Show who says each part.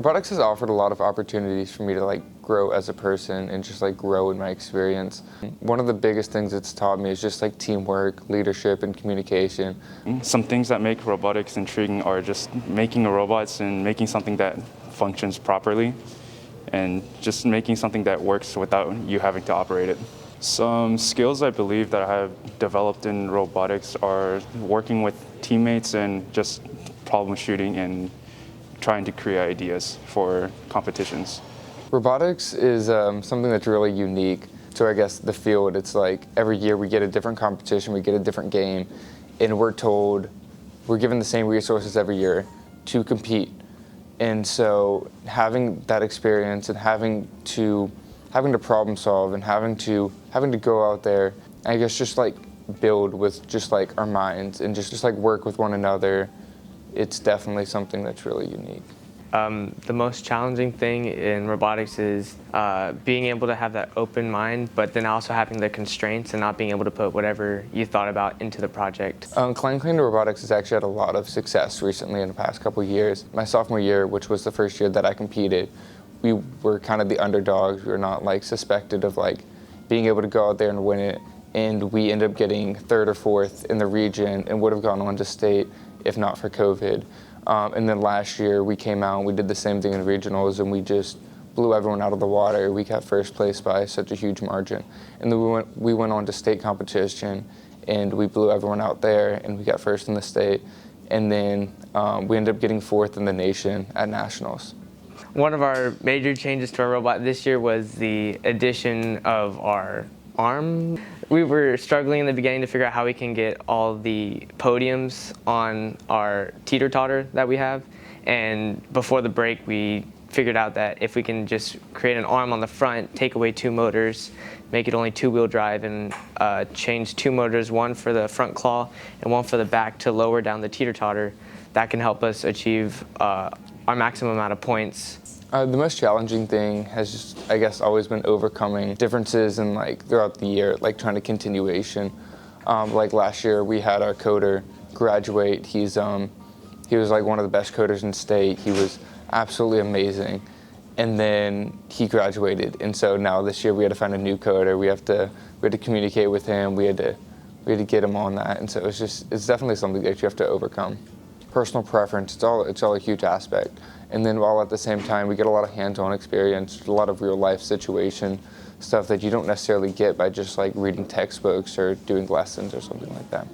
Speaker 1: Robotics has offered a lot of opportunities for me to grow as a person and just grow in my experience. One of the biggest things it's taught me is just teamwork, leadership, and communication.
Speaker 2: Some things that make robotics intriguing are just making robots and making something that functions properly and just making something that works without you having to operate it. Some skills I believe that I have developed in robotics are working with teammates and just problem shooting and trying to create ideas for competitions.
Speaker 1: Robotics is something that's really unique to, I guess, the field. It's every year we get a different competition, we get a different game, and we're given the same resources every year to compete. And so having that experience and having to problem solve and having to go out there, I guess just build with just our minds and just work with one another, it's definitely something that's really unique.
Speaker 3: The most challenging thing in robotics is being able to have that open mind, but then also having the constraints and not being able to put whatever you thought about into the project.
Speaker 1: Klein Cain robotics has actually had a lot of success recently in the past couple of years. My sophomore year, which was the first year that I competed, we were kind of the underdogs. We were not suspected of being able to go out there and win it, and we ended up getting third or fourth in the region and would have gone on to state if not for COVID. And then last year we came out and we did the same thing in regionals and we just blew everyone out of the water. We got first place by such a huge margin. And then we went on to state competition and we blew everyone out there and we got first in the state. And then we ended up getting fourth in the nation at nationals.
Speaker 3: One of our major changes to our robot this year was the addition of our arm. We were struggling in the beginning to figure out how we can get all the podiums on our teeter-totter that we have. And before the break, we figured out that if we can just create an arm on the front, take away two motors, make it only two-wheel drive, and change two motors, one for the front claw and one for the back to lower down the teeter-totter, that can help us achieve our maximum amount of points.
Speaker 1: The most challenging thing has just, I guess, always been overcoming differences and throughout the year, trying to continuation. Last year we had our coder graduate. He was one of the best coders in state. He was absolutely amazing. And then he graduated. And so now this year we had to find a new coder. We had to communicate with him. We had to get him on that. And so it's definitely something that you have to overcome. Personal preference, it's all a huge aspect. And then while at the same time we get a lot of hands-on experience, a lot of real-life situation stuff that you don't necessarily get by just reading textbooks or doing lessons or something like that.